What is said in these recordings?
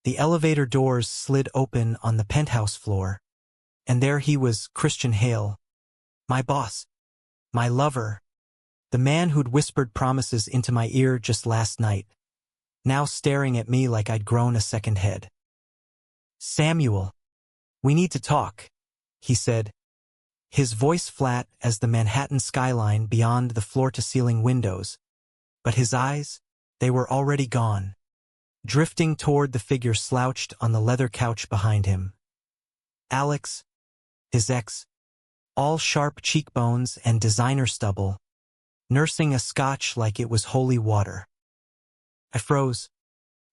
The elevator doors slid open on the penthouse floor, and there he was, Christian Hale, my boss, my lover, the man who'd whispered promises into my ear just last night, now staring at me like I'd grown a second head. "Samuel, we need to talk," he said, his voice flat as the Manhattan skyline beyond the floor-to-ceiling windows, but his eyes, they were already gone, drifting toward the figure slouched on the leather couch behind him. Alex, his ex, all sharp cheekbones and designer stubble, nursing a scotch like it was holy water. I froze,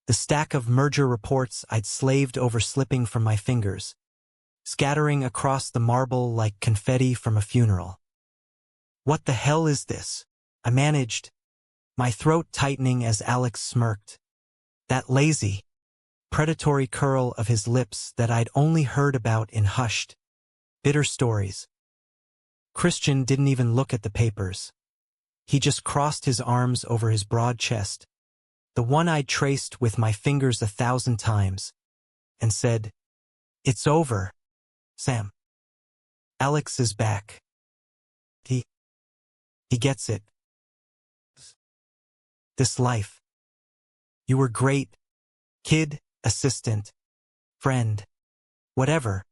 the stack of merger reports I'd slaved over slipping from my fingers, scattering across the marble like confetti from a funeral. "What the hell is this?" I managed, my throat tightening as Alex smirked. That lazy, predatory curl of his lips that I'd only heard about in hushed, bitter stories. Christian didn't even look at the papers. He just crossed his arms over his broad chest, the one I'd traced with my fingers 1,000 times, and said, "It's over, Sam. Alex is back. He gets it. This life. You were great, kid, assistant, friend, whatever,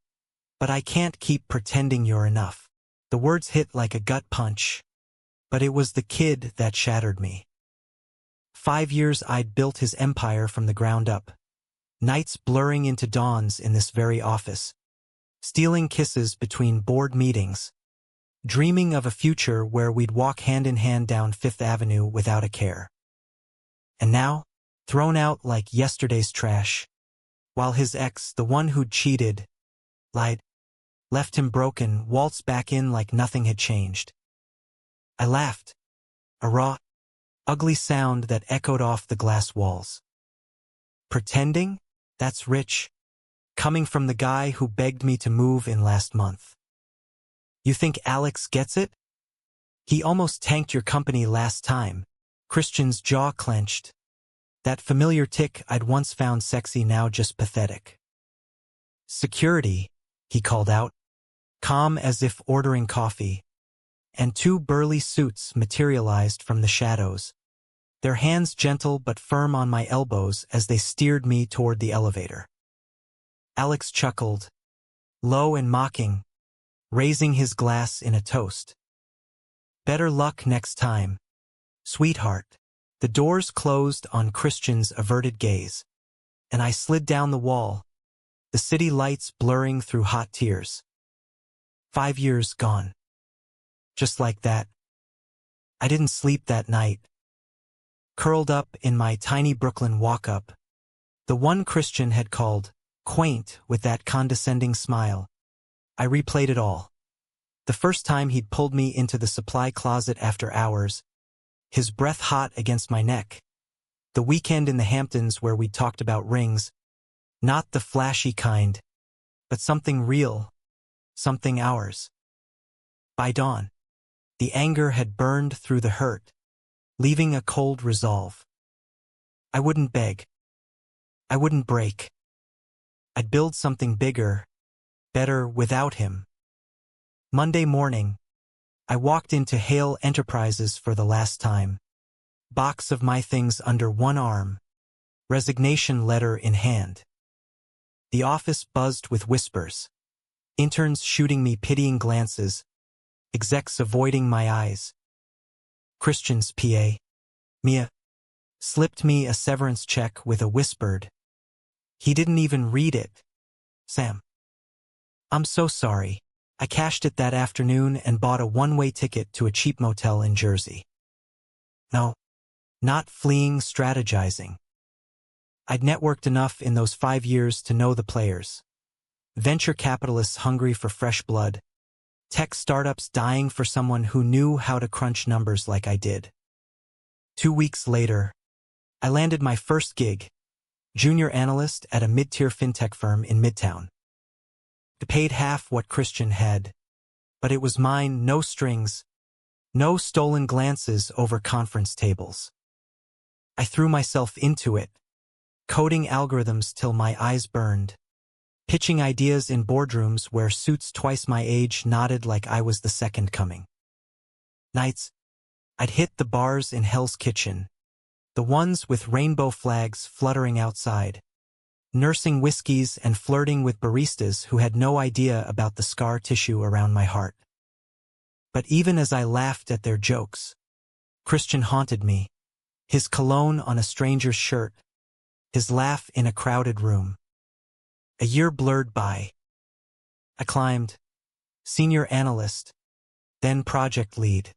but I can't keep pretending you're enough." The words hit like a gut punch, but it was the kid that shattered me. 5 years I'd built his empire from the ground up, nights blurring into dawns in this very office, stealing kisses between board meetings, dreaming of a future where we'd walk hand in hand down Fifth Avenue without a care. And now, thrown out like yesterday's trash, while his ex, the one who'd cheated, lied, left him broken, waltzed back in like nothing had changed. I laughed, a raw, ugly sound that echoed off the glass walls. Pretending? That's rich, coming from the guy who begged me to move in last month. You think Alex gets it? He almost tanked your company last time. Christian's jaw clenched. That familiar tick I'd once found sexy now just pathetic. "Security," he called out, calm as if ordering coffee, and 2 burly suits materialized from the shadows, their hands gentle but firm on my elbows as they steered me toward the elevator. Alex chuckled, low and mocking, raising his glass in a toast. "Better luck next time, sweetheart." The doors closed on Christian's averted gaze, and I slid down the wall, the city lights blurring through hot tears. 5 years gone. Just like that. I didn't sleep that night. Curled up in my tiny Brooklyn walk-up, the one Christian had called quaint with that condescending smile, I replayed it all. The first time he'd pulled me into the supply closet after hours, his breath hot against my neck. The weekend in the Hamptons where we talked about rings, not the flashy kind, but something real, something ours. By dawn, the anger had burned through the hurt, leaving a cold resolve. I wouldn't beg. I wouldn't break. I'd build something bigger, better without him. Monday morning, I walked into Hale Enterprises for the last time, box of my things under one arm, resignation letter in hand. The office buzzed with whispers, interns shooting me pitying glances, execs avoiding my eyes. Christian's PA, Mia, slipped me a severance check with a whispered, "He didn't even read it. Sam. I'm so sorry. I cashed it that afternoon and bought a one-way ticket to a cheap motel in Jersey." No, not fleeing, strategizing. I'd networked enough in those 5 years to know the players. Venture capitalists hungry for fresh blood, tech startups dying for someone who knew how to crunch numbers like I did. 2 weeks later, I landed my first gig, junior analyst at a mid-tier fintech firm in Midtown. It paid half what Christian had, but it was mine, no strings, no stolen glances over conference tables. I threw myself into it, coding algorithms till my eyes burned, pitching ideas in boardrooms where suits twice my age nodded like I was the second coming. Nights, I'd hit the bars in Hell's Kitchen, the ones with rainbow flags fluttering outside, nursing whiskeys and flirting with baristas who had no idea about the scar tissue around my heart. But even as I laughed at their jokes, Christian haunted me, his cologne on a stranger's shirt, his laugh in a crowded room. A year blurred by. I climbed, senior analyst, then project lead.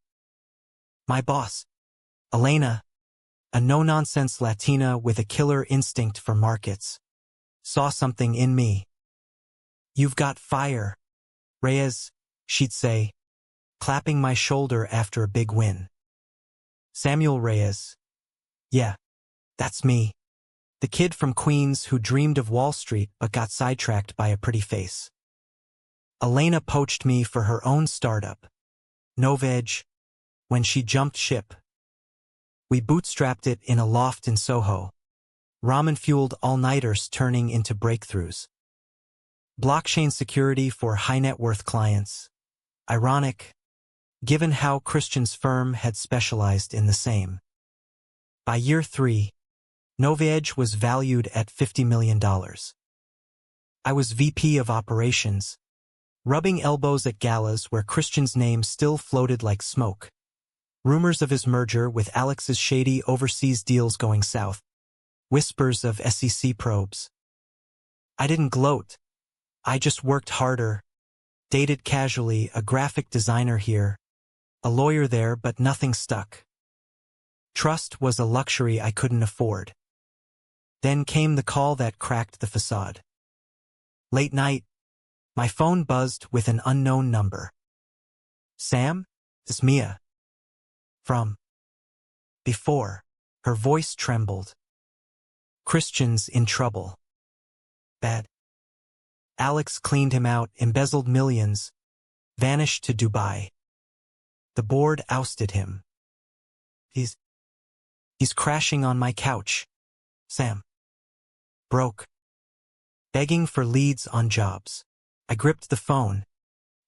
My boss, Elena, a no-nonsense Latina with a killer instinct for markets, saw something in me. "You've got fire, Reyes," she'd say, clapping my shoulder after a big win. Samuel Reyes. Yeah, that's me. The kid from Queens who dreamed of Wall Street but got sidetracked by a pretty face. Elena poached me for her own startup, Noveg, when she jumped ship. We bootstrapped it in a loft in Soho, ramen-fueled all-nighters turning into breakthroughs. Blockchain security for high-net-worth clients. Ironic, given how Christian's firm had specialized in the same. By year 3, Noveg was valued at $50 million. I was VP of operations, rubbing elbows at galas where Christian's name still floated like smoke. Rumors of his merger with Alex's shady overseas deals going south. Whispers of SEC probes. I didn't gloat. I just worked harder, dated casually, a graphic designer here, a lawyer there, but nothing stuck. Trust was a luxury I couldn't afford. Then came the call that cracked the facade. Late night, my phone buzzed with an unknown number. "Sam? It's Mia." From before, her voice trembled. "Christian's in trouble." "Bad." Alex cleaned him out, embezzled millions, vanished to Dubai. The board ousted him. He's crashing on my couch, Sam. Broke. Begging for leads on jobs. I gripped the phone,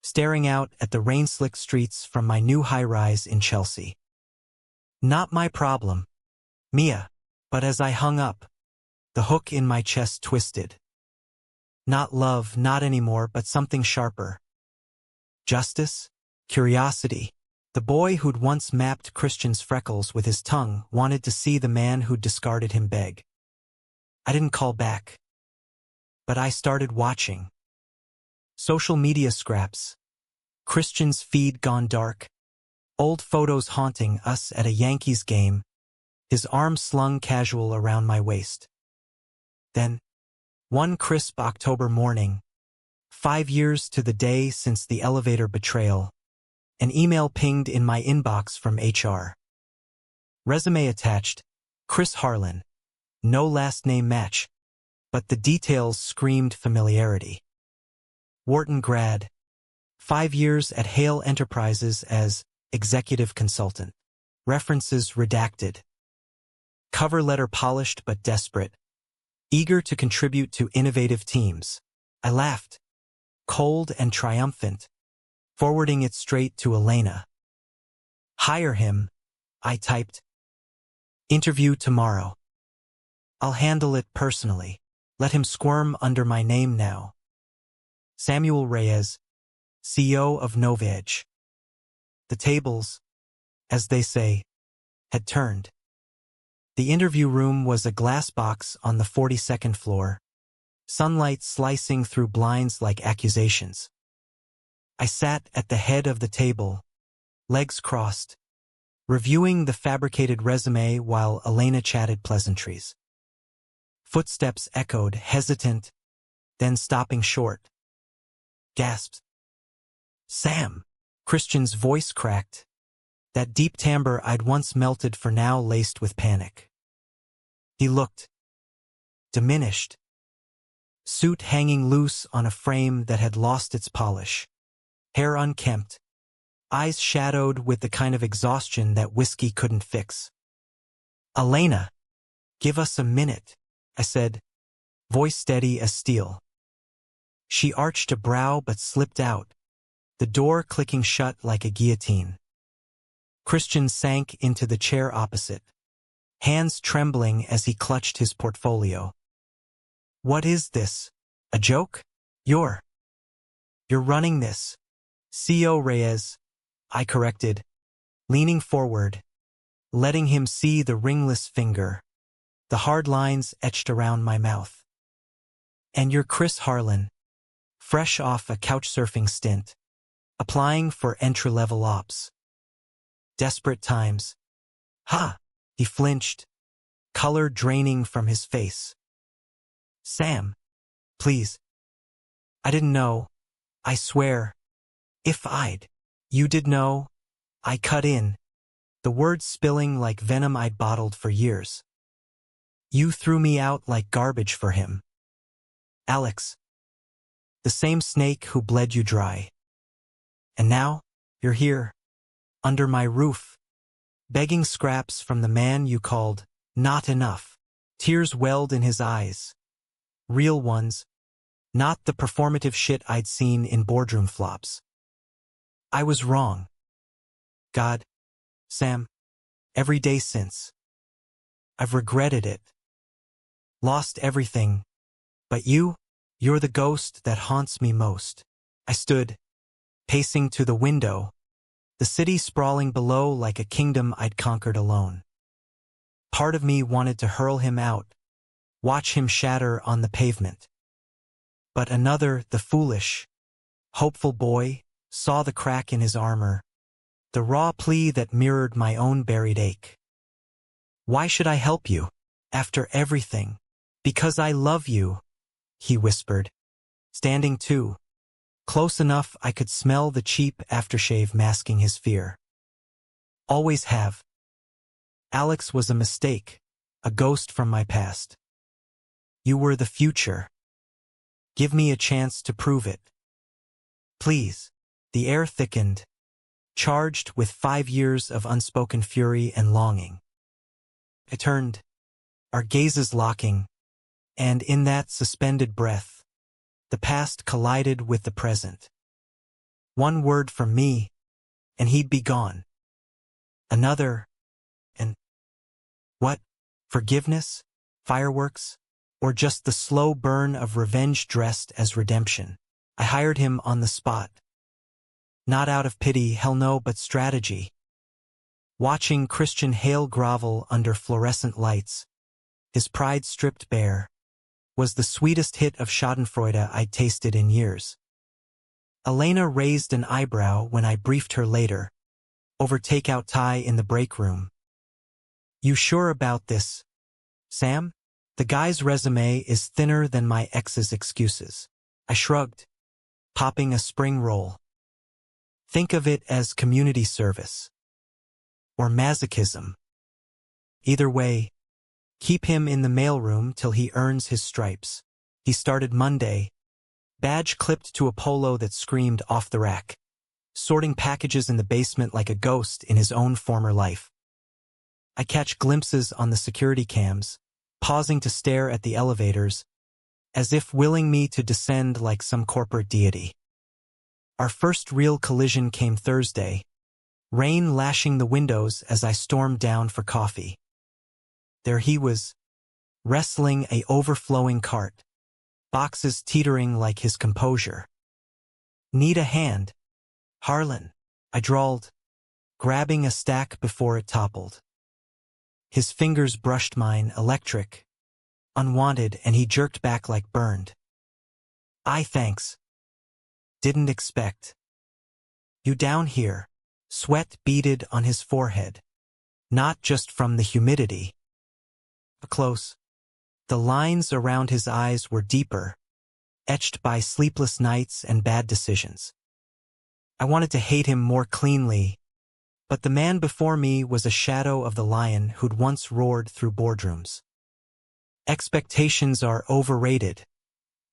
staring out at the rain-slicked streets from my new high-rise in Chelsea. Not my problem, Mia. But as I hung up, the hook in my chest twisted. Not love, not anymore, but something sharper. Justice? Curiosity. The boy who'd once mapped Christian's freckles with his tongue wanted to see the man who'd discarded him beg. I didn't call back. But I started watching. Social media scraps. Christian's feed gone dark. Old photos haunting us at a Yankees game. His arm slung casual around my waist. Then, one crisp October morning, 5 years to the day since the elevator betrayal, an email pinged in my inbox from HR. Resume attached, Chris Harlan. No last name match, but the details screamed familiarity. Wharton grad. 5 years at Hale Enterprises as executive consultant. References redacted. Cover letter polished but desperate. Eager to contribute to innovative teams. I laughed, cold and triumphant, forwarding it straight to Elena. Hire him, I typed. Interview tomorrow. I'll handle it personally. Let him squirm under my name now. Samuel Reyes, CEO of Noveg. The tables, as they say, had turned. The interview room was a glass box on the 42nd floor, sunlight slicing through blinds like accusations. I sat at the head of the table, legs crossed, reviewing the fabricated resume while Elena chatted pleasantries. Footsteps echoed, hesitant, then stopping short. Gasps. Sam! Christian's voice cracked, that deep timbre I'd once melted for now laced with panic. He looked diminished, suit hanging loose on a frame that had lost its polish, hair unkempt, eyes shadowed with the kind of exhaustion that whiskey couldn't fix. Elena, give us a minute, I said, voice steady as steel. She arched a brow but slipped out, the door clicking shut like a guillotine. Christian sank into the chair opposite, hands trembling as he clutched his portfolio. What is this? A joke? You're running this. C.O. Reyes, I corrected, leaning forward, letting him see the ringless finger, the hard lines etched around my mouth. And you're Chris Harlan, fresh off a couchsurfing stint, applying for entry-level ops. Desperate times. Ha! He flinched, color draining from his face. Sam, please. I didn't know. I swear. If you did know. I cut in, the words spilling like venom I'd bottled for years. You threw me out like garbage for him. Alex. The same snake who bled you dry. And now, you're here, under my roof, begging scraps from the man you called not enough. Tears welled in his eyes. Real ones, not the performative shit I'd seen in boardroom flops. I was wrong. God, Sam, every day since. I've regretted it. Lost everything. But you're the ghost that haunts me most. I stood, pacing to the window, the city sprawling below like a kingdom I'd conquered alone. Part of me wanted to hurl him out, watch him shatter on the pavement. But another, the foolish, hopeful boy, saw the crack in his armor, the raw plea that mirrored my own buried ache. Why should I help you, after everything? Because I love you, he whispered, standing too, close enough I could smell the cheap aftershave masking his fear. Always have. Alex was a mistake, a ghost from my past. You were the future. Give me a chance to prove it. Please. The air thickened, charged with 5 years of unspoken fury and longing. I turned, our gazes locking, and in that suspended breath, the past collided with the present. One word from me, and he'd be gone. Another, and what? Forgiveness? Fireworks? Or just the slow burn of revenge dressed as redemption? I hired him on the spot. Not out of pity, hell no, but strategy. Watching Christian Hale grovel under fluorescent lights, his pride stripped bare, was the sweetest hit of schadenfreude I'd tasted in years. Elena raised an eyebrow when I briefed her later, over takeout Thai in the break room. You sure about this, Sam? The guy's resume is thinner than my ex's excuses. I shrugged, popping a spring roll. Think of it as community service. Or masochism. Either way, keep him in the mailroom till he earns his stripes. He started Monday, badge clipped to a polo that screamed off the rack, sorting packages in the basement like a ghost in his own former life. I catch glimpses on the security cams, pausing to stare at the elevators, as if willing me to descend like some corporate deity. Our first real collision came Thursday, rain lashing the windows as I stormed down for coffee. There he was, wrestling a overflowing cart, boxes teetering like his composure. Need a hand, Harlan, I drawled, grabbing a stack before it toppled. His fingers brushed mine, electric, unwanted, and he jerked back like burned. Thanks. Didn't expect. You down here, sweat beaded on his forehead, not just from the humidity. Close. The lines around his eyes were deeper, etched by sleepless nights and bad decisions. I wanted to hate him more cleanly, but the man before me was a shadow of the lion who'd once roared through boardrooms. Expectations are overrated,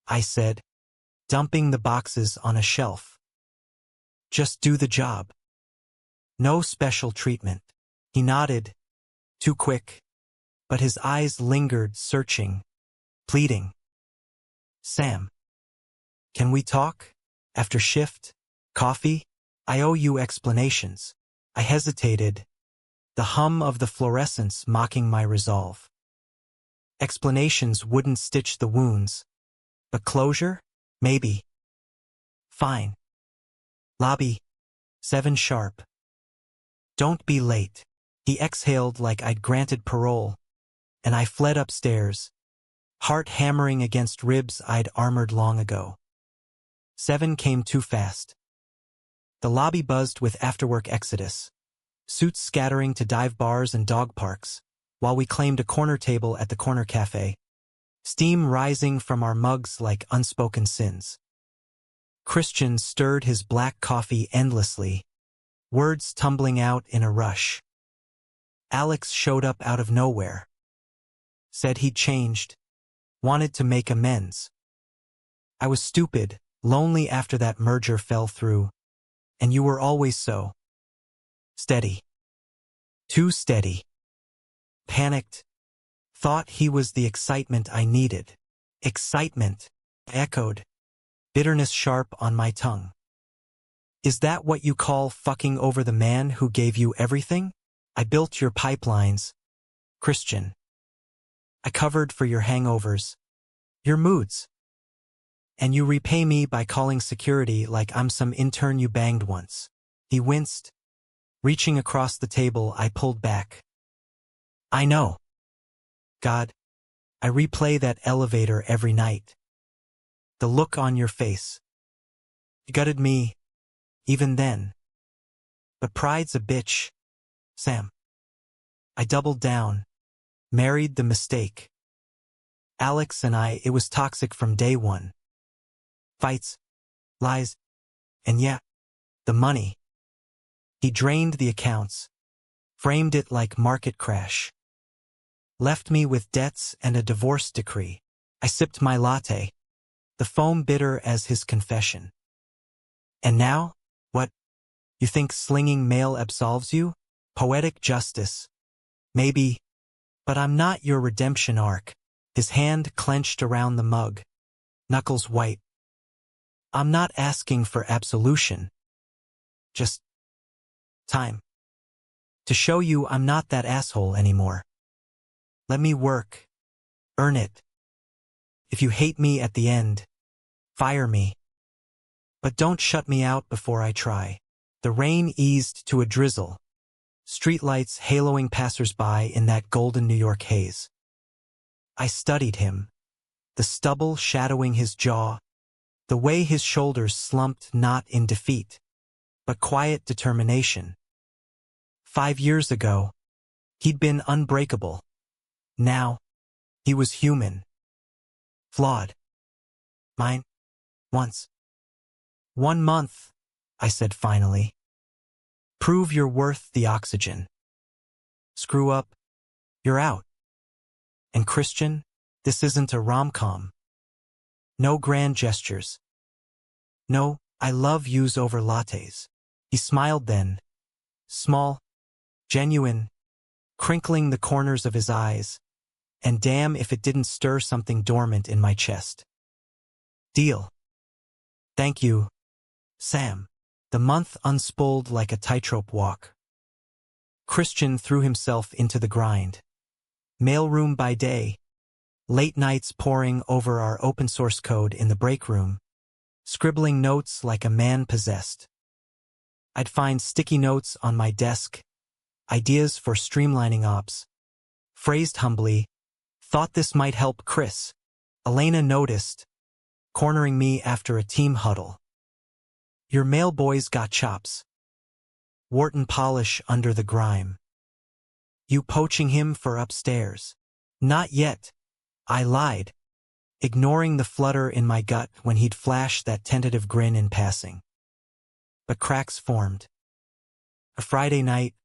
I said, dumping the boxes on a shelf. Just do the job. No special treatment. He nodded, too quick, but his eyes lingered, searching, pleading. Sam, can we talk? After shift? Coffee? I owe you explanations. I hesitated, the hum of the fluorescence mocking my resolve. Explanations wouldn't stitch the wounds, but closure? Maybe. Fine. Lobby, 7 sharp. Don't be late. He exhaled like I'd granted parole, and I fled upstairs, heart hammering against ribs I'd armored long ago. 7 came too fast. The lobby buzzed with after-work exodus, suits scattering to dive bars and dog parks, while we claimed a corner table at the corner cafe, steam rising from our mugs like unspoken sins. Christian stirred his black coffee endlessly, words tumbling out in a rush. Alex showed up out of nowhere. Said he'd changed, wanted to make amends. I was stupid, lonely after that merger fell through, and you were always so steady. Too steady. Panicked. Thought he was the excitement I needed. Excitement, I echoed, bitterness sharp on my tongue. Is that what you call fucking over the man who gave you everything? I built your pipelines, Christian. I covered for your hangovers, your moods. And you repay me by calling security like I'm some intern you banged once. He winced. Reaching across the table, I pulled back. I know. God, I replay that elevator every night. The look on your face. You gutted me, even then. But pride's a bitch, Sam. I doubled down, married the mistake. Alex and I, it was toxic from day one. Fights, lies, and yeah, the money. He drained the accounts, framed it like market crash. Left me with debts and a divorce decree. I sipped my latte, the foam bitter as his confession. And now, what? You think slinging mail absolves you? Poetic justice. Maybe, but I'm not your redemption arc. His hand clenched around the mug, knuckles white. I'm not asking for absolution. Just time. To show you I'm not that asshole anymore. Let me work. Earn it. If you hate me at the end, fire me. But don't shut me out before I try. The rain eased to a drizzle, streetlights haloing passers-by in that golden New York haze. I studied him, the stubble shadowing his jaw, the way his shoulders slumped not in defeat, but quiet determination. 5 years ago, he'd been unbreakable. Now, he was human. Flawed. Mine. Once. 1 month, I said finally. Prove you're worth the oxygen. Screw up, you're out. And Christian, this isn't a rom-com. No grand gestures. No, I love yous over lattes. He smiled then. Small, genuine, crinkling the corners of his eyes, and damn if it didn't stir something dormant in my chest. Deal. Thank you, Sam. The month unspooled like a tightrope walk. Christian threw himself into the grind. Mailroom by day, late nights poring over our open source code in the break room, scribbling notes like a man possessed. I'd find sticky notes on my desk, ideas for streamlining ops. Phrased humbly, thought this might help Chris. Elena noticed, cornering me after a team huddle. Your mail boy's got chops. Wharton polish under the grime. You poaching him for upstairs. Not yet. I lied, ignoring the flutter in my gut when he'd flash that tentative grin in passing. But cracks formed. A Friday night,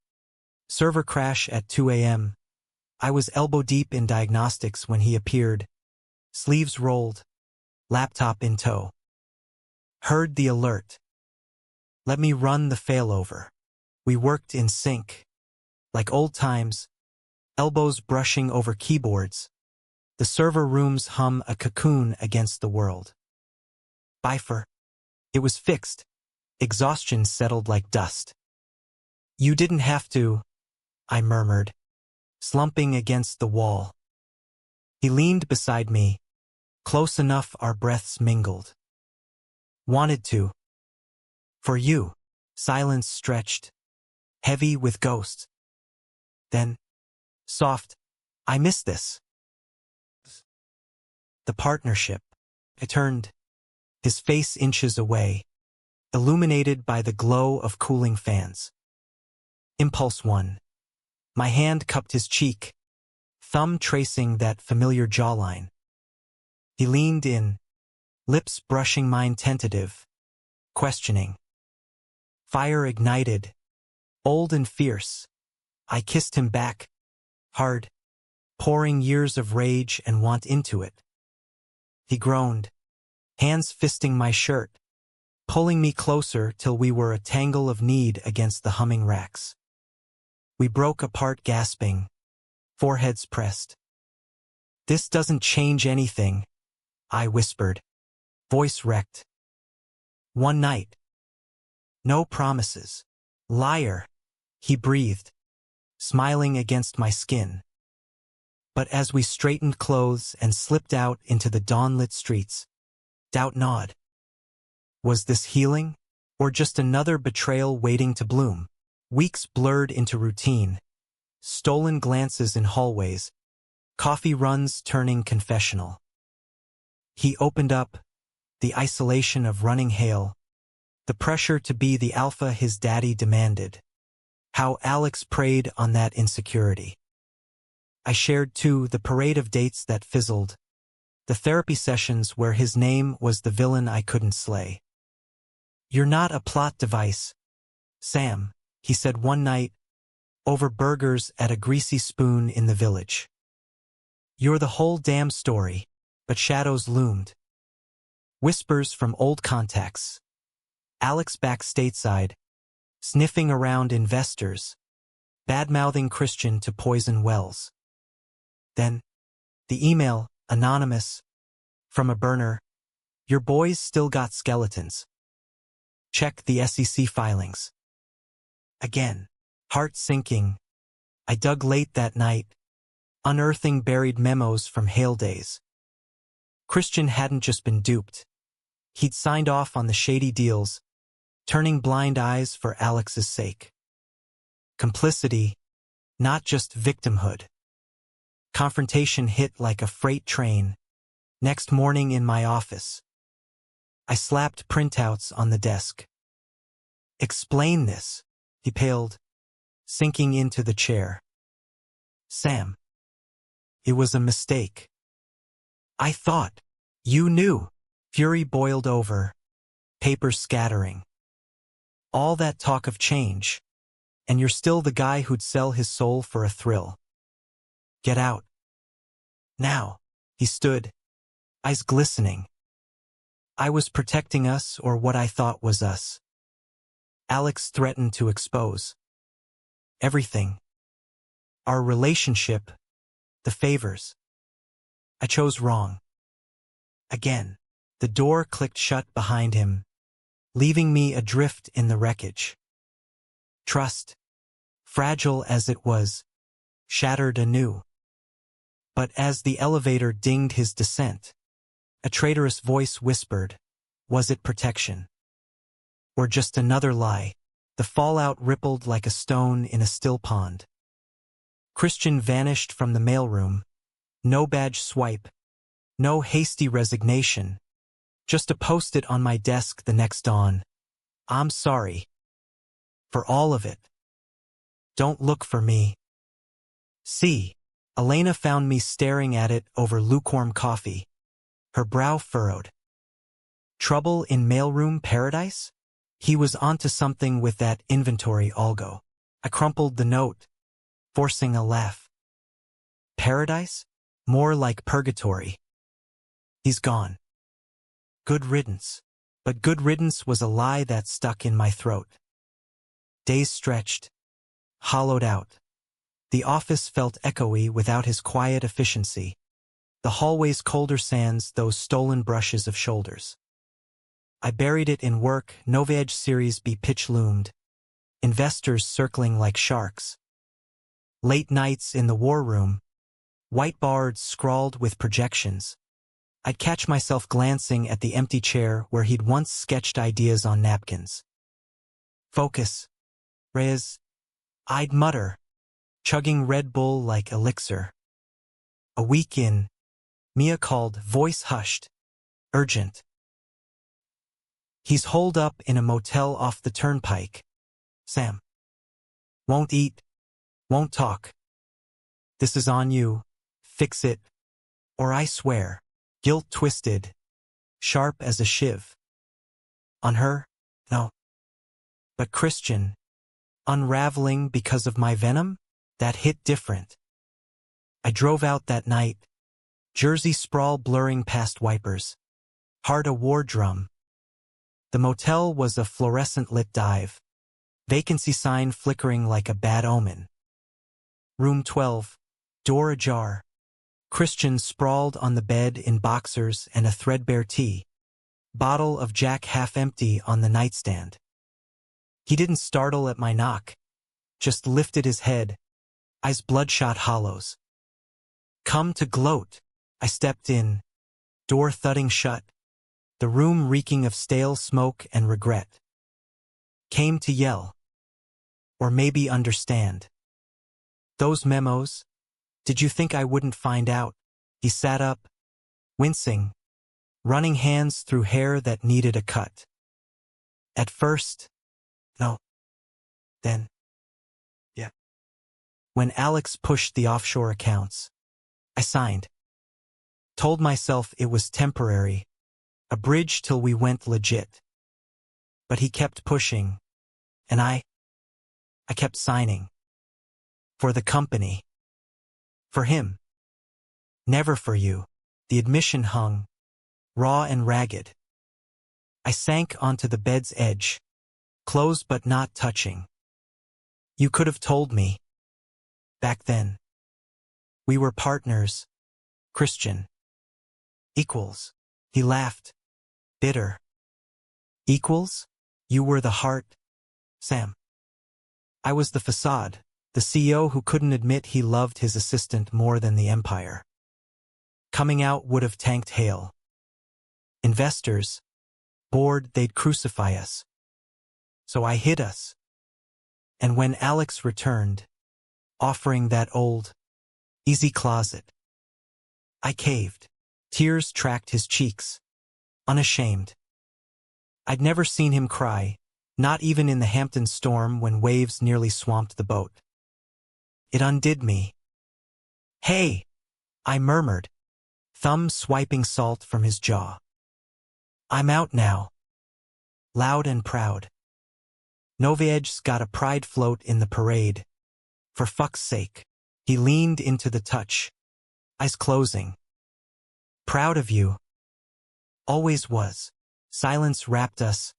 server crash at 2 a.m. I was elbow-deep in diagnostics when he appeared, sleeves rolled, laptop in tow. Heard the alert. Let me run the failover. We worked in sync, like old times, elbows brushing over keyboards, The server rooms hum a cocoon against the world. Bifur. It was fixed. Exhaustion settled like dust. You didn't have to, I murmured, slumping against the wall. He leaned beside me, close enough our breaths mingled. Wanted to. For you. Silence stretched, heavy with ghosts. Then, soft, I miss this. The partnership. I turned, his face inches away, illuminated by the glow of cooling fans. Impulse 1. My hand cupped his cheek, thumb tracing that familiar jawline. He leaned in, lips brushing mine tentative, questioning. Fire ignited, old and fierce. I kissed him back, hard, pouring years of rage and want into it. He groaned, hands fisting my shirt, pulling me closer till we were a tangle of need against the humming racks. We broke apart gasping, foreheads pressed. This doesn't change anything, I whispered, voice wrecked. One night. No promises. Liar, he breathed, smiling against my skin. But as we straightened clothes and slipped out into the dawn-lit streets, doubt gnawed. Was this healing, or just another betrayal waiting to bloom? Weeks blurred into routine, stolen glances in hallways, coffee runs turning confessional. He opened up, the isolation of running hail, the pressure to be the alpha his daddy demanded. How Alex preyed on that insecurity. I shared, too, the parade of dates that fizzled, the therapy sessions where his name was the villain I couldn't slay. You're not a plot device, Sam, he said one night, over burgers at a greasy spoon in the village. You're the whole damn story, but shadows loomed. Whispers from old contacts. Alex back stateside, sniffing around investors, bad-mouthing Christian to poison wells. Then, the email, anonymous, from a burner, your boys still got skeletons. Check the SEC filings. Again, heart sinking, I dug late that night, unearthing buried memos from Hale days. Christian hadn't just been duped. He'd signed off on the shady deals, turning blind eyes for Alex's sake. Complicity, not just victimhood. Confrontation hit like a freight train, next morning in my office. I slapped printouts on the desk. Explain this, he paled, sinking into the chair. Sam. It was a mistake. I thought. You knew. Fury boiled over, papers scattering. All that talk of change, and you're still the guy who'd sell his soul for a thrill. Get out. Now, he stood, eyes glistening. I was protecting us, or what I thought was us. Alex threatened to expose. Everything. Our relationship, the favors. I chose wrong. Again, the door clicked shut behind him, leaving me adrift in the wreckage. Trust, fragile as it was, shattered anew. But as the elevator dinged his descent, a traitorous voice whispered, was it protection? Or just another lie? The fallout rippled like a stone in a still pond. Christian vanished from the mailroom, no badge swipe, no hasty resignation, just a post-it on my desk the next dawn. I'm sorry. For all of it. Don't look for me. See, Elena found me staring at it over lukewarm coffee, her brow furrowed. Trouble in mailroom paradise? He was onto something with that inventory algo. I crumpled the note, forcing a laugh. Paradise? More like purgatory. He's gone. Good riddance. But good riddance was a lie that stuck in my throat. Days stretched, hollowed out. The office felt echoey without his quiet efficiency. The hallway's colder sands those stolen brushes of shoulders. I buried it in work, Novedge Series B pitch-loomed, investors circling like sharks. Late nights in the war room, whiteboards scrawled with projections. I'd catch myself glancing at the empty chair where he'd once sketched ideas on napkins. Focus. Reyes. I'd mutter, chugging Red Bull like elixir. A week in, Mia called, voice hushed. Urgent. He's holed up in a motel off the turnpike. Sam. Won't eat. Won't talk. This is on you. Fix it. Or I swear. Guilt twisted. Sharp as a shiv. On her? No. But Christian. Unraveling because of my venom? That hit different. I drove out that night. Jersey sprawl blurring past wipers. Heart a war drum. The motel was a fluorescent-lit dive. Vacancy sign flickering like a bad omen. Room 12. Door ajar. Christian sprawled on the bed in boxers and a threadbare tee. Bottle of Jack half empty on the nightstand. He didn't startle at my knock. Just lifted his head. Eyes bloodshot hollows. Come to gloat. I stepped in. Door thudding shut. The room reeking of stale smoke and regret. Came to yell. Or maybe understand. Those memos. Did you think I wouldn't find out? He sat up, wincing, running hands through hair that needed a cut. At first, no. Then, yeah. When Alex pushed the offshore accounts, I signed. Told myself it was temporary, a bridge till we went legit. But he kept pushing, and I kept signing. For the company. For him. Never for you. The admission hung, raw and ragged. I sank onto the bed's edge, close but not touching. You could have told me. Back then. We were partners. Christian. Equals. He laughed. Bitter. Equals? You were the heart. Sam. I was the facade, the CEO who couldn't admit he loved his assistant more than the empire. Coming out would have tanked Hale. Investors, bored they'd crucify us. So I hid us. And when Alex returned, offering that old, easy closet, I caved. Tears tracked his cheeks. Unashamed. I'd never seen him cry, not even in the Hampton storm when waves nearly swamped the boat. It undid me. Hey! I murmured, thumb swiping salt from his jaw. I'm out now. Loud and proud. Novedge's got a pride float in the parade. For fuck's sake. He leaned into the touch. Eyes closing. Proud of you. Always was. Silence wrapped us.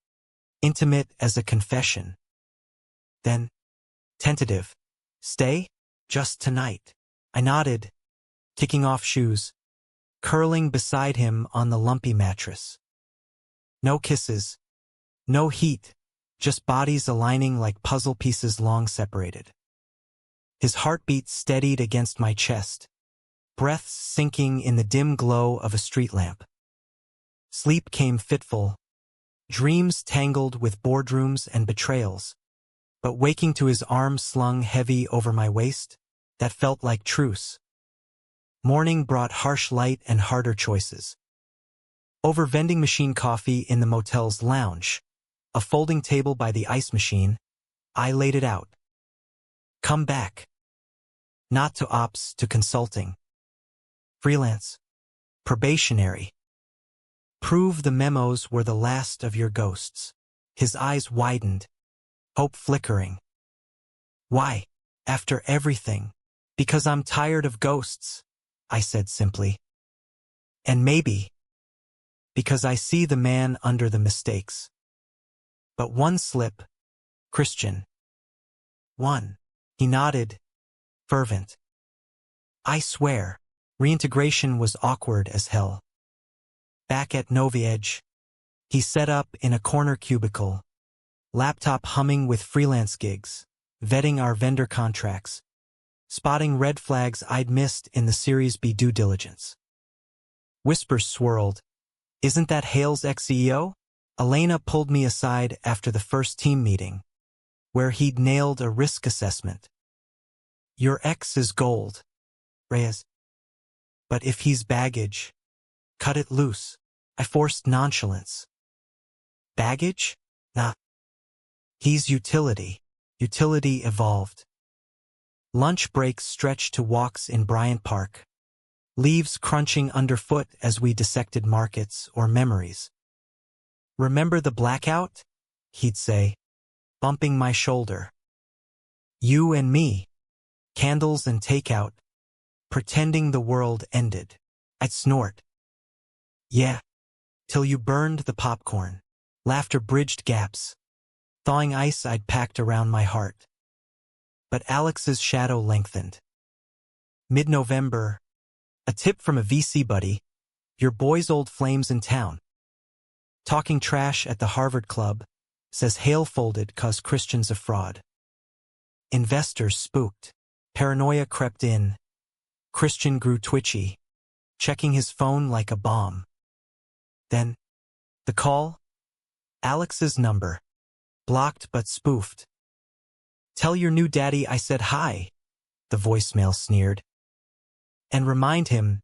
Intimate as a confession. Then, tentative. Stay? Just tonight. I nodded, kicking off shoes, curling beside him on the lumpy mattress. No kisses. No heat. Just bodies aligning like puzzle pieces long separated. His heartbeat steadied against my chest, breaths sinking in the dim glow of a street lamp. Sleep came fitful, dreams tangled with boardrooms and betrayals, but waking to his arm slung heavy over my waist, that felt like truce. Morning brought harsh light and harder choices. Over vending machine coffee in the motel's lounge, a folding table by the ice machine, I laid it out. Come back. Not to ops, to consulting. Freelance. Probationary. Prove the memos were the last of your ghosts. His eyes widened, hope flickering. Why? After everything. Because I'm tired of ghosts, I said simply. And maybe because I see the man under the mistakes. But one slip, Christian. One. He nodded, fervent. I swear. Reintegration was awkward as hell. Back at Novi Edge, he set up in a corner cubicle, laptop humming with freelance gigs, vetting our vendor contracts, spotting red flags I'd missed in the Series B due diligence. Whispers swirled. Isn't that Hale's ex-CEO? Elena pulled me aside after the first team meeting, where he'd nailed a risk assessment. Your ex is gold, Reyes. But if he's baggage, cut it loose. I forced nonchalance. Baggage? Nah. He's utility. Utility evolved. Lunch breaks stretched to walks in Bryant Park. Leaves crunching underfoot as we dissected markets or memories. Remember the blackout? He'd say, bumping my shoulder. You and me. Candles and takeout. Pretending the world ended. I'd snort. Yeah. Till you burned the popcorn. Laughter bridged gaps. Thawing ice I'd packed around my heart. But Alex's shadow lengthened. Mid-November. A tip from a VC buddy. Your boy's old flames in town. Talking trash at the Harvard Club. Says Hale folded 'cause Christian's a fraud. Investors spooked. Paranoia crept in. Christian grew twitchy, checking his phone like a bomb. Then, the call? Alex's number. Blocked but spoofed. Tell your new daddy I said hi, the voicemail sneered. And remind him,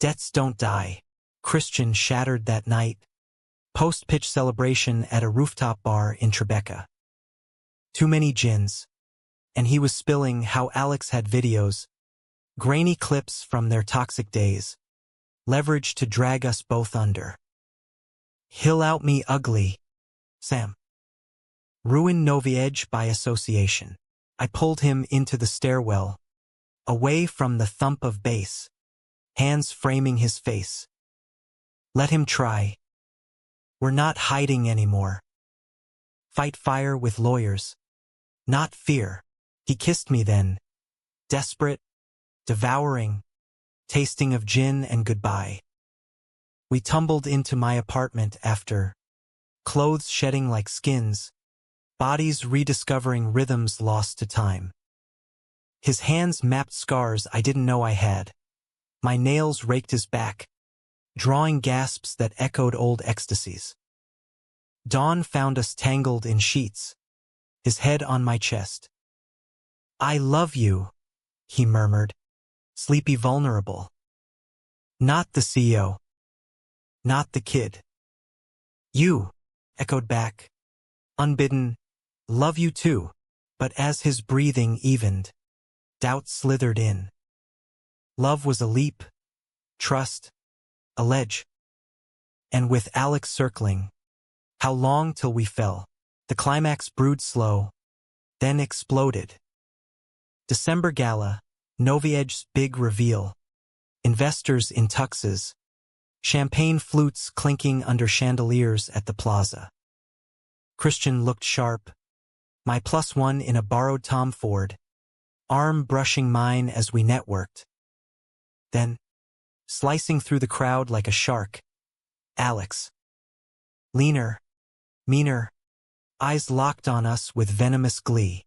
debts don't die. Christian shattered that night. Post-pitch celebration at a rooftop bar in Tribeca. Too many gins. And he was spilling how Alex had videos, grainy clips from their toxic days, leverage to drag us both under. He'll out me ugly, Sam. Ruin Novi Edge by association. I pulled him into the stairwell, away from the thump of bass, hands framing his face. Let him try. We're not hiding anymore. Fight fire with lawyers. Not fear. He kissed me then. Desperate, devouring, tasting of gin and goodbye. We tumbled into my apartment after, clothes shedding like skins, bodies rediscovering rhythms lost to time. His hands mapped scars I didn't know I had. My nails raked his back, drawing gasps that echoed old ecstasies. Dawn found us tangled in sheets, his head on my chest. I love you, he murmured, sleepy vulnerable. Not the CEO. Not the kid. You, echoed back. Unbidden, love you too. But as his breathing evened, doubt slithered in. Love was a leap, trust, a ledge. And with Alex circling, how long till we fell? The climax brewed slow, then exploded. December gala, Novi Edge's big reveal. Investors in tuxes, champagne flutes clinking under chandeliers at the plaza. Christian looked sharp, my +1 in a borrowed Tom Ford, arm brushing mine as we networked. Then, slicing through the crowd like a shark, Alex. Leaner, meaner, eyes locked on us with venomous glee.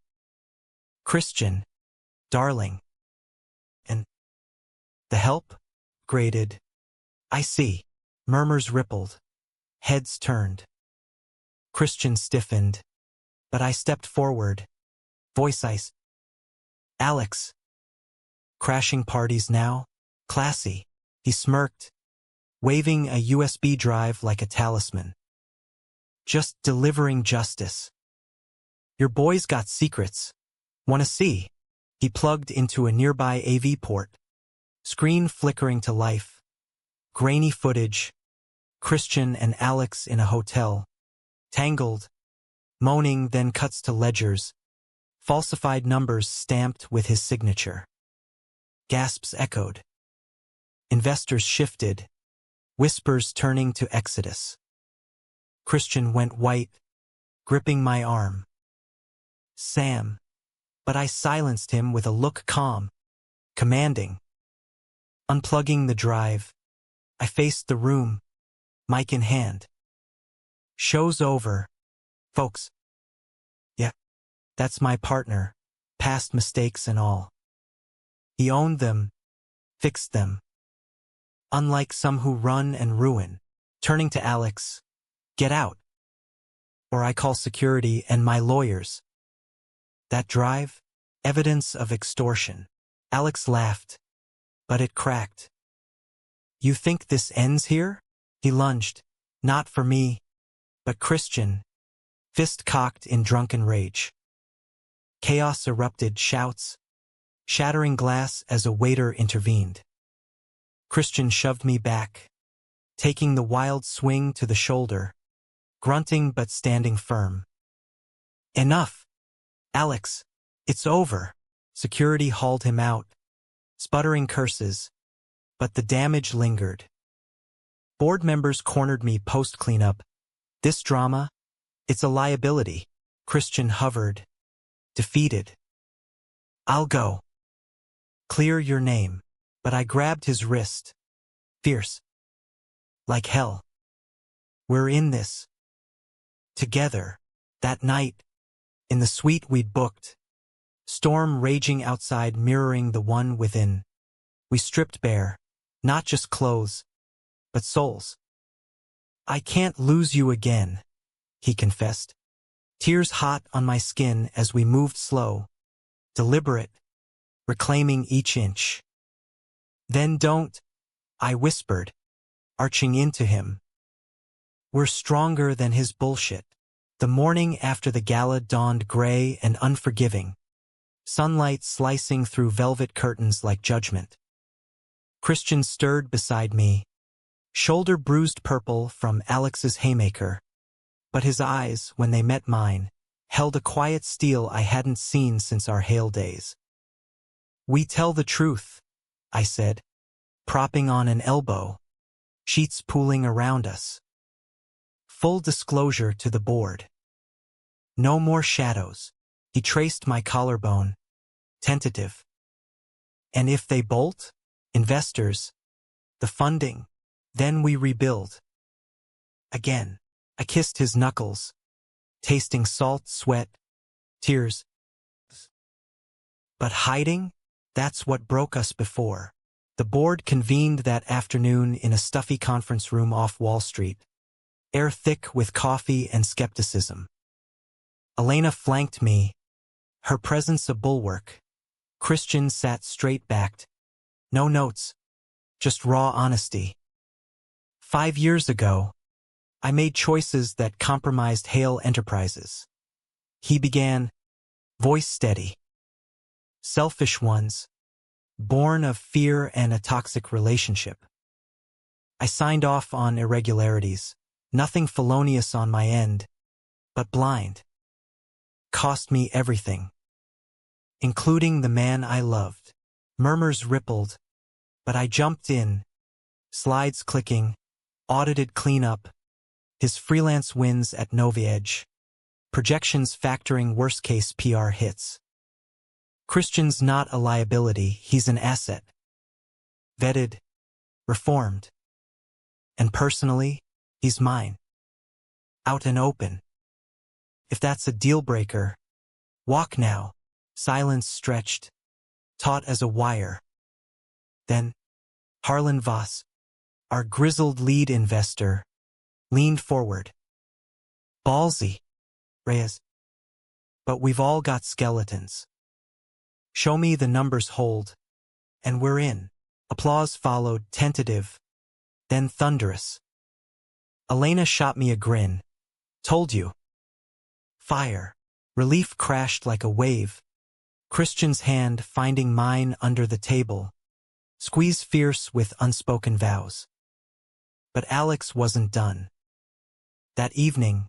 Christian, darling. And the help? Grated. I see. Murmurs rippled. Heads turned. Christian stiffened. But I stepped forward. Voice ice. Alex. Crashing parties now? Classy. He smirked, waving a USB drive like a talisman. Just delivering justice. Your boy's got secrets. Wanna see? He plugged into a nearby AV port. Screen flickering to life. Grainy footage. Christian and Alex in a hotel. Tangled. Moaning, then cuts to ledgers. Falsified numbers stamped with his signature. Gasps echoed. Investors shifted. Whispers turning to exodus. Christian went white, gripping my arm. Sam. But I silenced him with a look calm, commanding. Unplugging the drive, I faced the room, mic in hand. Show's over, folks. Yeah, that's my partner, past mistakes and all. He owned them, fixed them. Unlike some who run and ruin, turning to Alex, get out. Or I call security and my lawyers. That drive? Evidence of extortion. Alex laughed, but it cracked. You think this ends here? He lunged. Not for me, but Christian, fist cocked in drunken rage. Chaos erupted, shouts, shattering glass as a waiter intervened. Christian shoved me back, taking the wild swing to the shoulder, grunting but standing firm. Enough! Alex, it's over. Security hauled him out, sputtering curses, but the damage lingered. Board members cornered me post-cleanup. This drama, it's a liability. Christian hovered, defeated. I'll go. Clear your name. But I grabbed his wrist. Fierce. Like hell. We're in this. Together. That night. In the suite we'd booked. Storm raging outside mirroring the one within. We stripped bare. Not just clothes, but souls. I can't lose you again, he confessed. Tears hot on my skin as we moved slow. Deliberate. Reclaiming each inch. Then don't, I whispered, arching into him. We're stronger than his bullshit. The morning after the gala dawned gray and unforgiving, sunlight slicing through velvet curtains like judgment. Christian stirred beside me, shoulder bruised purple from Alex's haymaker, but his eyes, when they met mine, held a quiet steel I hadn't seen since our Hale days. We tell the truth, I said, propping on an elbow, sheets pooling around us. Full disclosure to the board. No more shadows. He traced my collarbone. Tentative. And if they bolt? Investors. The funding. Then we rebuild. Again. I kissed his knuckles, tasting salt, sweat, tears. But hiding? That's what broke us before. The board convened that afternoon in a stuffy conference room off Wall Street, air thick with coffee and skepticism. Elena flanked me, her presence a bulwark. Christian sat straight-backed. No notes, just raw honesty. 5 years ago, I made choices that compromised Hale Enterprises. He began, voice steady. Selfish ones, born of fear and a toxic relationship. I signed off on irregularities, nothing felonious on my end, but blind. Cost me everything, including the man I loved. Murmurs rippled, but I jumped in, slides clicking, audited cleanup, his freelance wins at Nova Edge, projections factoring worst-case PR hits. Christian's not a liability, he's an asset. Vetted, reformed. And personally, he's mine. Out and open. If that's a deal-breaker, walk now. Silence stretched, taut as a wire. Then, Harlan Voss, our grizzled lead investor, leaned forward. Ballsy, Reyes. But we've all got skeletons. Show me the numbers hold, and we're in. Applause followed, tentative, then thunderous. Elena shot me a grin. Told you. Fire. Relief crashed like a wave. Christian's hand finding mine under the table. Squeeze fierce with unspoken vows. But Alex wasn't done. That evening,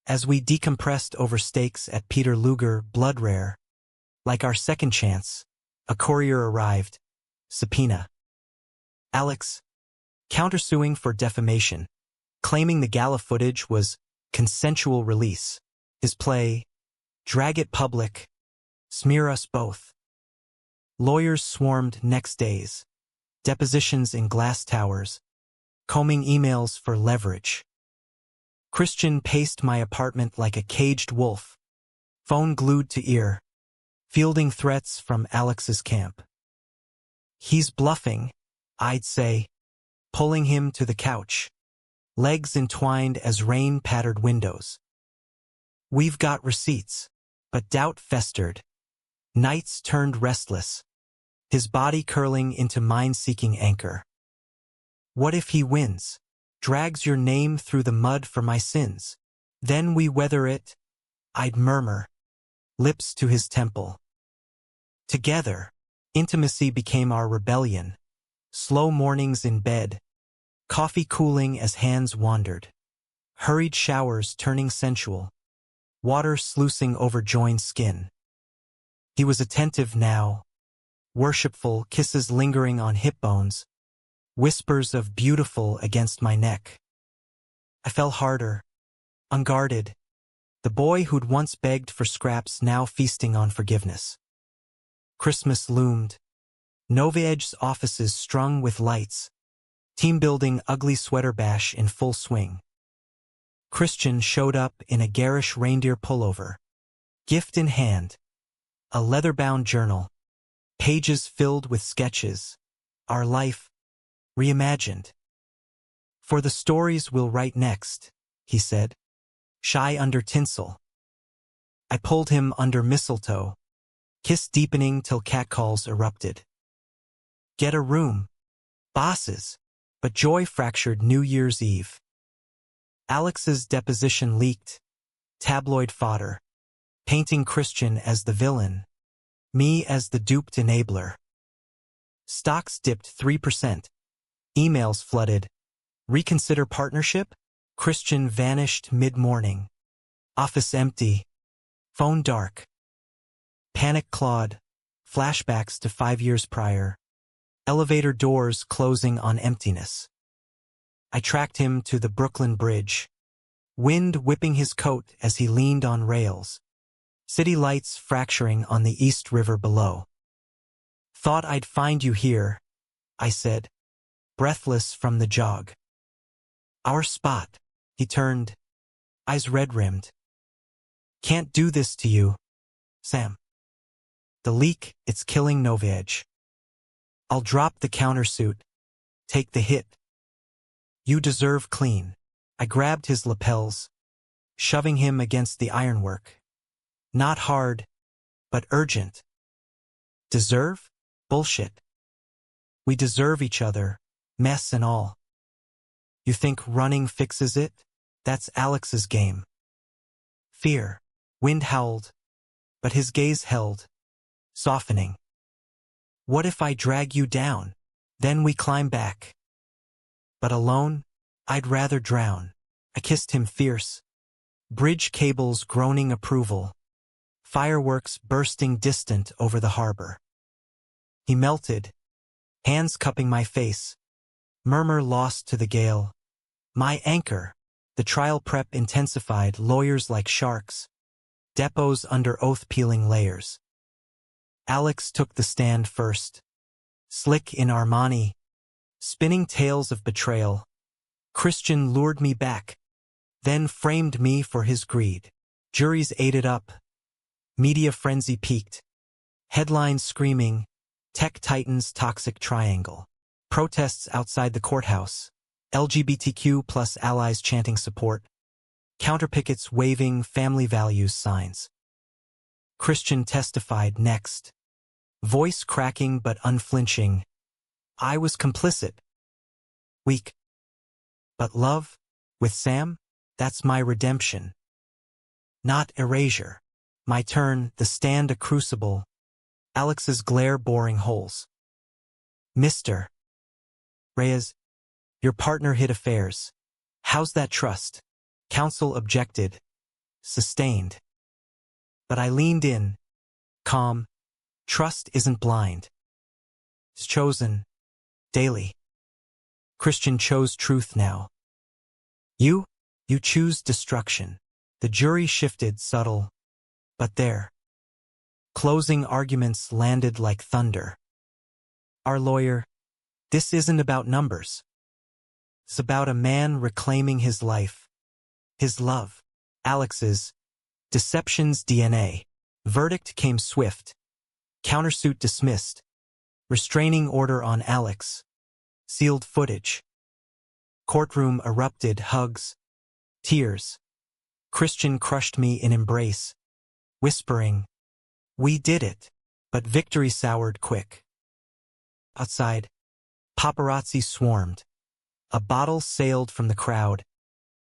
as we decompressed over steaks at Peter Luger, blood rare, like our second chance, a courier arrived. Subpoena. Alex, countersuing for defamation, claiming the gala footage was consensual release. His play, drag it public, smear us both. Lawyers swarmed next days. depositions in glass towers, combing emails for leverage. Christian paced my apartment like a caged wolf, phone glued to ear, fielding threats from Alex's camp. He's bluffing, I'd say, pulling him to the couch, legs entwined as rain pattered windows. We've got receipts, but doubt festered. Nights turned restless, his body curling into mind-seeking anchor. What if he wins, drags your name through the mud for my sins? Then we weather it, I'd murmur, lips to his temple. Together, intimacy became our rebellion, slow mornings in bed, coffee cooling as hands wandered, hurried showers turning sensual, water sluicing over joined skin. He was attentive now, worshipful, kisses lingering on hip bones, whispers of beautiful against my neck. I fell harder, unguarded, the boy who'd once begged for scraps now feasting on forgiveness. Christmas loomed, Novaedge's offices strung with lights, team-building ugly sweater bash in full swing. Christian showed up in a garish reindeer pullover, gift in hand, a leather-bound journal, pages filled with sketches, our life reimagined. For the stories we'll write next, he said, shy under tinsel. I pulled him under mistletoe, kiss deepening till catcalls erupted. Get a room, bosses, but joy fractured New Year's Eve. Alex's deposition leaked, tabloid fodder, painting Christian as the villain, me as the duped enabler. Stocks dipped 3%. Emails flooded. Reconsider partnership? Christian vanished mid-morning. Office empty. Phone dark. Panic clawed. Flashbacks to 5 years prior. Elevator doors closing on emptiness. I tracked him to the Brooklyn Bridge. Wind whipping his coat as he leaned on rails. City lights fracturing on the East River below. Thought I'd find you here, I said, breathless from the jog. Our spot, he turned, eyes red-rimmed. Can't do this to you, Sam. The leak, it's killing Novaedge. I'll drop the countersuit, take the hit. You deserve clean. I grabbed his lapels, shoving him against the ironwork. Not hard, but urgent. Deserve? Bullshit. We deserve each other, mess and all. You think running fixes it? That's Alex's game. Fear. Wind howled, but his gaze held, softening. What if I drag you down? Then we climb back. But alone, I'd rather drown. I kissed him fierce. Bridge cables groaning approval. Fireworks bursting distant over the harbor. He melted, hands cupping my face. Murmur lost to the gale. My anchor. The trial prep intensified, lawyers like sharks. Depots under oath peeling layers. Alex took the stand first. Slick in Armani. Spinning tales of betrayal. Christian lured me back. Then framed me for his greed. Juries ate it up. Media frenzy peaked. Headlines screaming, Tech Titans toxic triangle. Protests outside the courthouse. LGBTQ plus allies chanting support. Counterpickets waving family values signs. Christian testified next. Voice cracking but unflinching. I was complicit. Weak. But love? With Sam? That's my redemption. Not erasure. My turn, the stand a crucible. Alex's glare boring holes. Mr. Reyes, your partner hid affairs. How's that trust? Counsel objected. Sustained. But I leaned in. Calm. Trust isn't blind. It's chosen. Daily. Christian chose truth now. You choose destruction. The jury shifted subtle. But there. Closing arguments landed like thunder. Our lawyer, This isn't about numbers. It's about a man reclaiming his life, his love. Alex's deception's DNA. Verdict came swift. Countersuit dismissed. Restraining order on Alex. Sealed footage. Courtroom erupted, hugs, tears. Christian crushed me in embrace, whispering, "We did it." But victory soured quick. Outside, paparazzi swarmed. A bottle sailed from the crowd,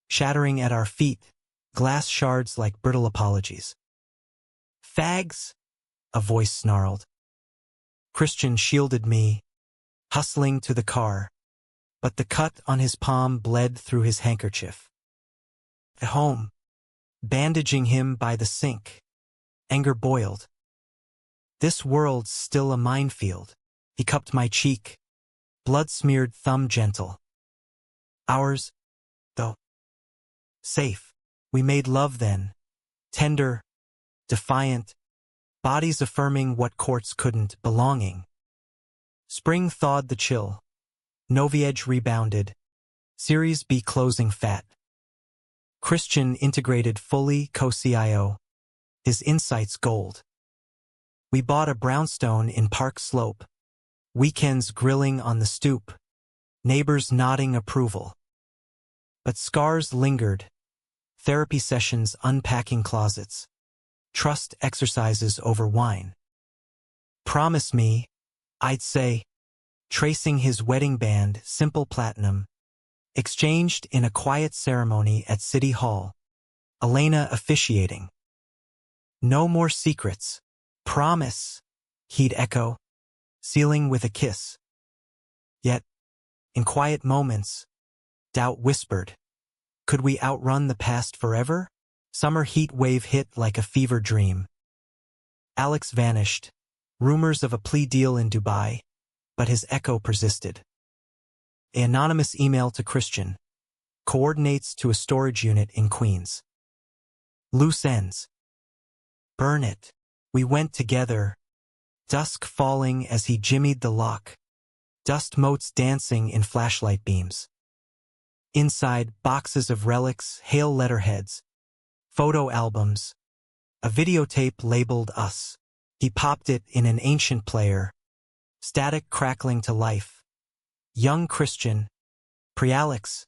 shattering at our feet, glass shards like brittle apologies. "Fags," a voice snarled. Christian shielded me, hustling to the car, but the cut on his palm bled through his handkerchief. At home, bandaging him by the sink, anger boiled. This world's still a minefield. He cupped my cheek, blood-smeared thumb gentle. Ours, though, safe. We made love then, tender, defiant, bodies affirming what courts couldn't, belonging. Spring thawed the chill. Noviedge rebounded. Series B closing fat. Christian integrated fully co-CIO. His insights gold. We bought a brownstone in Park Slope. Weekends grilling on the stoop. Neighbors nodding approval. But scars lingered. Therapy sessions unpacking closets. Trust exercises over wine. Promise me, I'd say, tracing his wedding band, simple platinum, exchanged in a quiet ceremony at City Hall. Elena officiating. No more secrets. Promise, he'd echo, sealing with a kiss. Yet, in quiet moments, doubt whispered, could we outrun the past forever? Summer heat wave hit like a fever dream. Alex vanished. Rumors of a plea deal in Dubai, but his echo persisted. An anonymous email to Christian. Coordinates to a storage unit in Queens. Loose ends. Burn it. We went together. Dusk falling as he jimmied the lock. Dust motes dancing in flashlight beams. Inside, boxes of relics, hail letterheads, photo albums, a videotape labeled us. He popped it in an ancient player, static crackling to life. Young Christian, pre-Alex,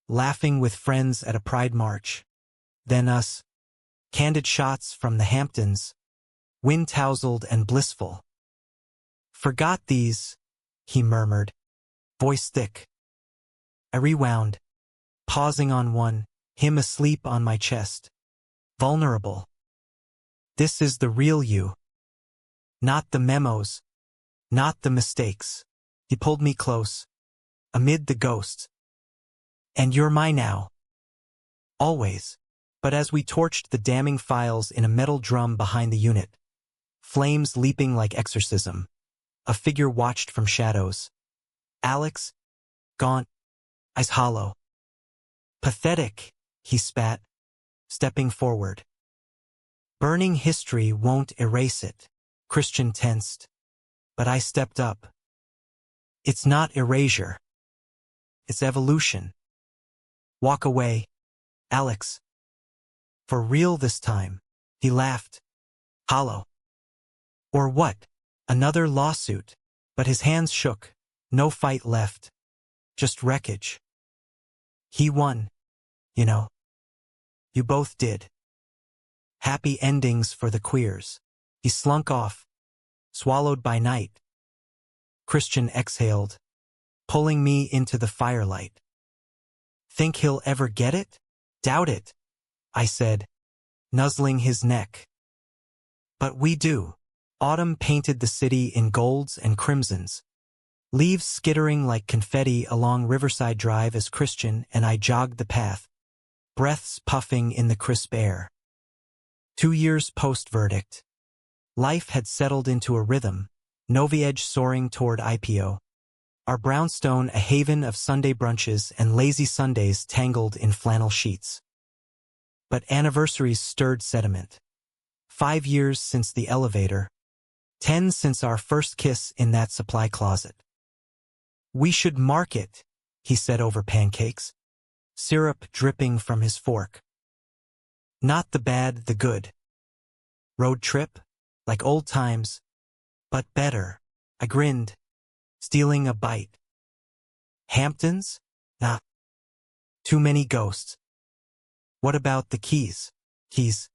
laughing with friends at a pride march. Then us, candid shots from the Hamptons, wind-tousled and blissful. Forgot these, he murmured, voice thick. I rewound, pausing on one, him asleep on my chest. Vulnerable. This is the real you. Not the memos. Not the mistakes. He pulled me close, amid the ghosts. And you're mine now. Always. But as we torched the damning files in a metal drum behind the unit, flames leaping like exorcism, a figure watched from shadows. Alex, gaunt, eyes hollow. Pathetic, he spat, stepping forward. Burning history won't erase it. Christian tensed. But I stepped up. It's not erasure. It's evolution. Walk away, Alex. For real this time, he laughed. Hollow. Or what? Another lawsuit. But his hands shook. No fight left. Just wreckage. He won. You know. You both did. Happy endings for the queers. He slunk off, swallowed by night. Christian exhaled, pulling me into the firelight. Think he'll ever get it? Doubt it, I said, nuzzling his neck. But we do. Autumn painted the city in golds and crimsons. Leaves skittering like confetti along Riverside Drive as Christian and I jogged the path, breaths puffing in the crisp air. 2 years post-verdict. Life had settled into a rhythm, Noviedge soaring toward IPO. Our brownstone a haven of Sunday brunches and lazy Sundays tangled in flannel sheets. But anniversaries stirred sediment. 5 years since the elevator. 10 since our first kiss in that supply closet. "We should mark it," he said over pancakes, syrup dripping from his fork. "Not the bad, the good. Road trip? Like old times, but better." I grinned, stealing a bite. "Hamptons? Nah. Too many ghosts." "What about the keys?" "Keys.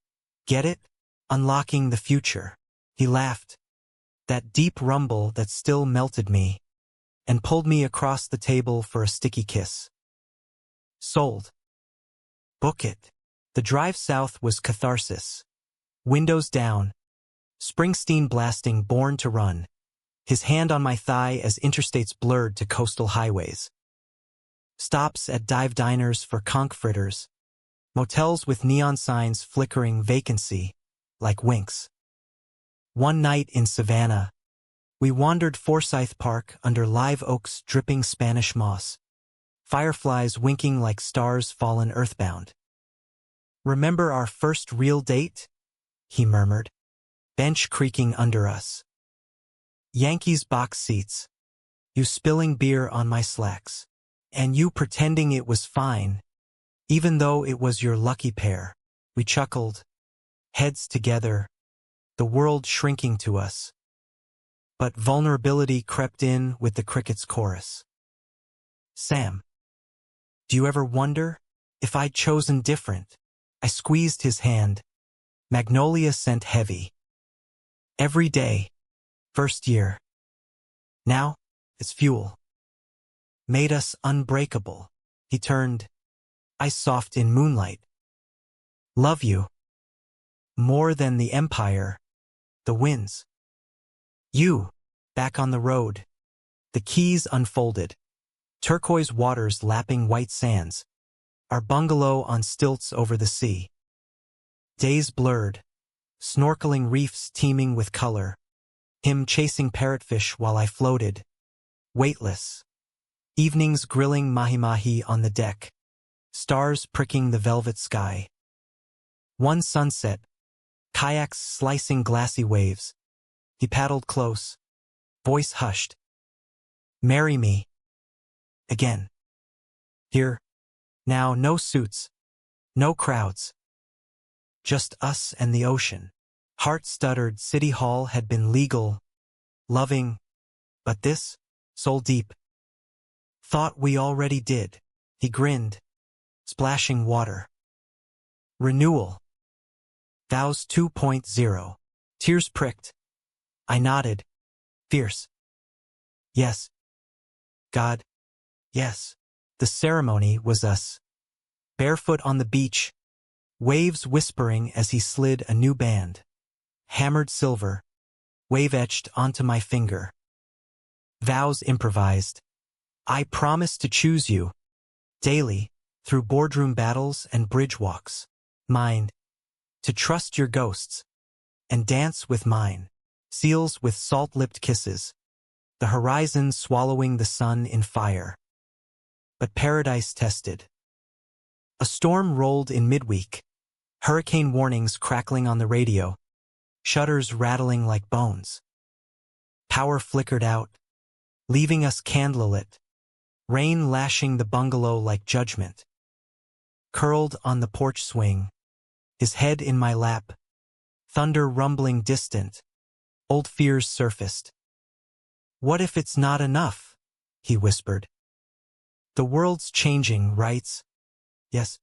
Get it? Unlocking the future." He laughed, that deep rumble that still melted me, and pulled me across the table for a sticky kiss. "Sold. Book it." The drive south was catharsis. Windows down, Springsteen blasting Born to Run, his hand on my thigh as interstates blurred to coastal highways. Stops at dive diners for conch fritters, motels with neon signs flickering vacancy, like winks. One night in Savannah, we wandered Forsyth Park under live oaks dripping Spanish moss, fireflies winking like stars fallen earthbound. "Remember our first real date?" he murmured, bench creaking under us. "Yankees box seats, you spilling beer on my slacks, and you pretending it was fine, even though it was your lucky pair." We chuckled, heads together, the world shrinking to us. But vulnerability crept in with the crickets' chorus. "Sam, do you ever wonder if I'd chosen different?" I squeezed his hand, magnolia scent heavy. "Every day, first year. Now, it's fuel. Made us unbreakable." He turned, eyes soft in moonlight. "Love you. More than the empire, the winds." You, back on the road. The keys unfolded. Turquoise waters lapping white sands. Our bungalow on stilts over the sea. Days blurred. Snorkeling reefs teeming with color. Him chasing parrotfish while I floated, weightless. Evenings grilling mahi-mahi on the deck. Stars pricking the velvet sky. One sunset, kayaks slicing glassy waves. He paddled close, voice hushed. "Marry me." Again. Here, now no suits, no crowds. Just us and the ocean. Heart stuttered City Hall had been legal, loving, but this, soul deep. Thought we already did. He grinned, splashing water. "Renewal. Vows 2.0. Tears pricked. I nodded, fierce. "Yes. God. Yes." The ceremony was us. Barefoot on the beach, waves whispering as he slid a new band. Hammered silver, wave-etched onto my finger. Vows improvised. I promise to choose you, daily, through boardroom battles and bridge walks. Mine. To trust your ghosts, and dance with mine. Seals with salt-lipped kisses. The horizon swallowing the sun in fire. But paradise tested. A storm rolled in midweek. Hurricane warnings crackling on the radio. Shutters rattling like bones. Power flickered out, leaving us candlelit. Rain lashing the bungalow like judgment. Curled on the porch swing, his head in my lap. Thunder rumbling distant. Old fears surfaced. "What if it's not enough?" he whispered. "The world's changing, right?" "Yes.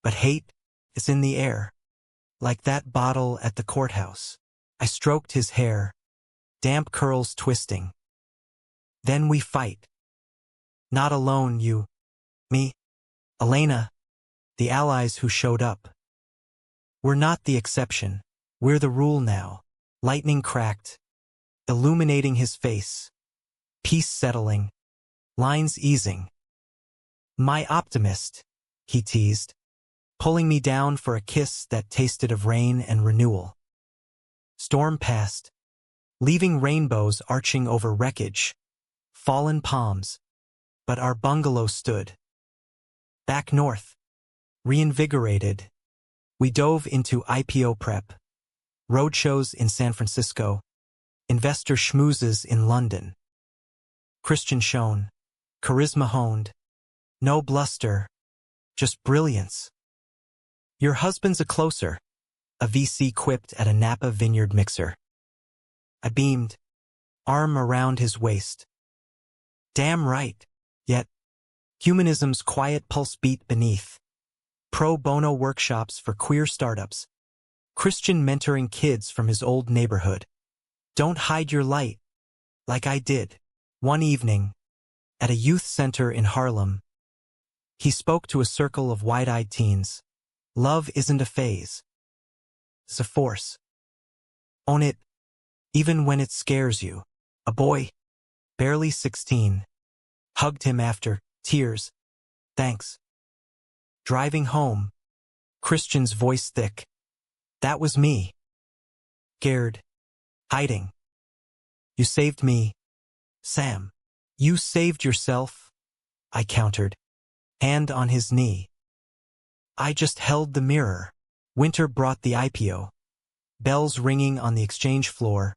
But hate is in the air. Like that bottle at the courthouse." I stroked his hair, damp curls twisting. "Then we fight. Not alone, you, me, Elena, the allies who showed up. We're not the exception. We're the rule now." Lightning cracked, illuminating his face. Peace settling, lines easing. "My optimist," he teased, pulling me down for a kiss that tasted of rain and renewal. Storm passed, leaving rainbows arching over wreckage, fallen palms, but our bungalow stood. Back north, reinvigorated, we dove into IPO prep, roadshows in San Francisco, investor schmoozes in London. Christian shone, charisma honed. No bluster, just brilliance. Your husband's a closer, a VC quipped at a Napa Vineyard mixer. I beamed, arm around his waist. Damn right. Yet, humanism's quiet pulse beat beneath. Pro bono workshops for queer startups. Christian mentoring kids from his old neighborhood. Don't hide your light, like I did. One evening, at a youth center in Harlem, he spoke to a circle of wide-eyed teens. Love isn't a phase. It's a force. Own it, even when it scares you. A boy, barely 16, hugged him after, tears. Thanks. Driving home, Christian's voice thick. That was me. Scared. Hiding. You saved me, Sam. You saved yourself, I countered, hand on his knee. I just held the mirror. Winter brought the IPO. Bells ringing on the exchange floor.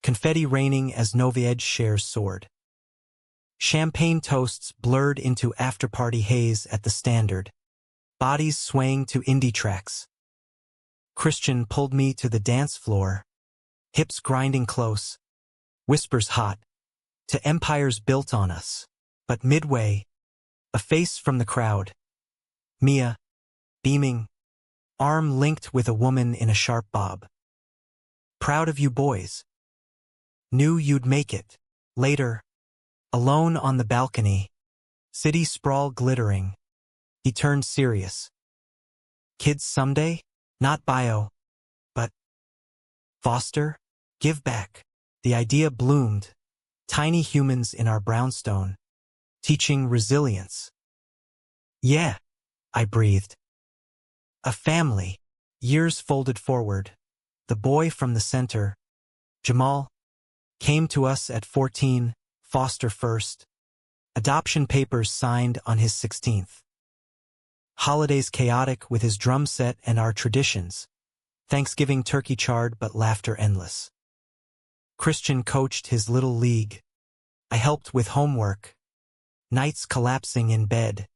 Confetti raining as Noviedge shares soared. Champagne toasts blurred into after-party haze at the Standard. Bodies swaying to indie tracks. Christian pulled me to the dance floor. Hips grinding close. Whispers hot. To empires built on us. But midway, a face from the crowd. Mia, beaming, arm linked with a woman in a sharp bob. Proud of you boys. Knew you'd make it. Later, alone on the balcony, city sprawl glittering, he turned serious. Kids someday? Not bio, but foster? Give back. The idea bloomed. Tiny humans in our brownstone, teaching resilience. Yeah, I breathed. A family. Years folded forward. The boy from the center, Jamal, came to us at 14, foster first. Adoption papers signed on his 16th. Holidays chaotic with his drum set and our traditions. Thanksgiving turkey charred but laughter endless. Christian coached his little league. I helped with homework. Nights collapsing in bed.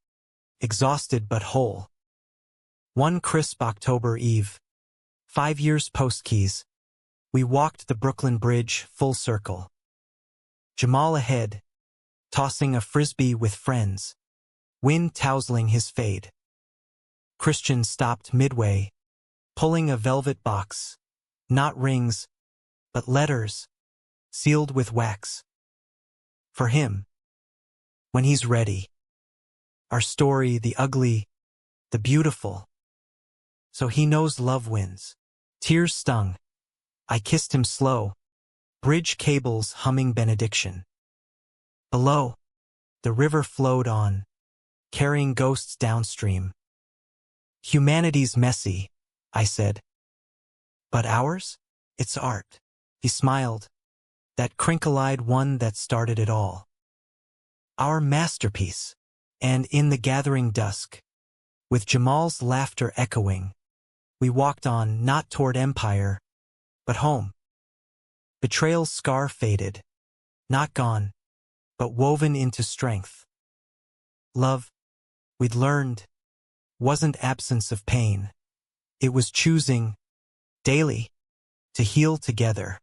Exhausted but whole. One crisp October eve. 5 years post-keys. We walked the Brooklyn Bridge full circle. Jamal ahead, tossing a frisbee with friends. Wind tousling his fade. Christian stopped midway, pulling a velvet box. Not rings, but letters, sealed with wax. For him. When he's ready. Our story, the ugly, the beautiful. So he knows love wins. Tears stung. I kissed him slow. Bridge cables humming benediction. Below, the river flowed on, carrying ghosts downstream. Humanity's messy, I said. But ours? It's art. He smiled. That crinkle-eyed one that started it all. Our masterpiece. And in the gathering dusk, with Jamal's laughter echoing, we walked on not toward empire, but home. Betrayal's scar faded, not gone, but woven into strength. Love, we'd learned, wasn't absence of pain. It was choosing, daily, to heal together.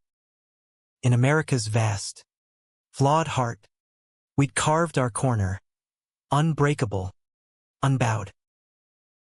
In America's vast, flawed heart, we'd carved our corner, unbreakable, unbowed.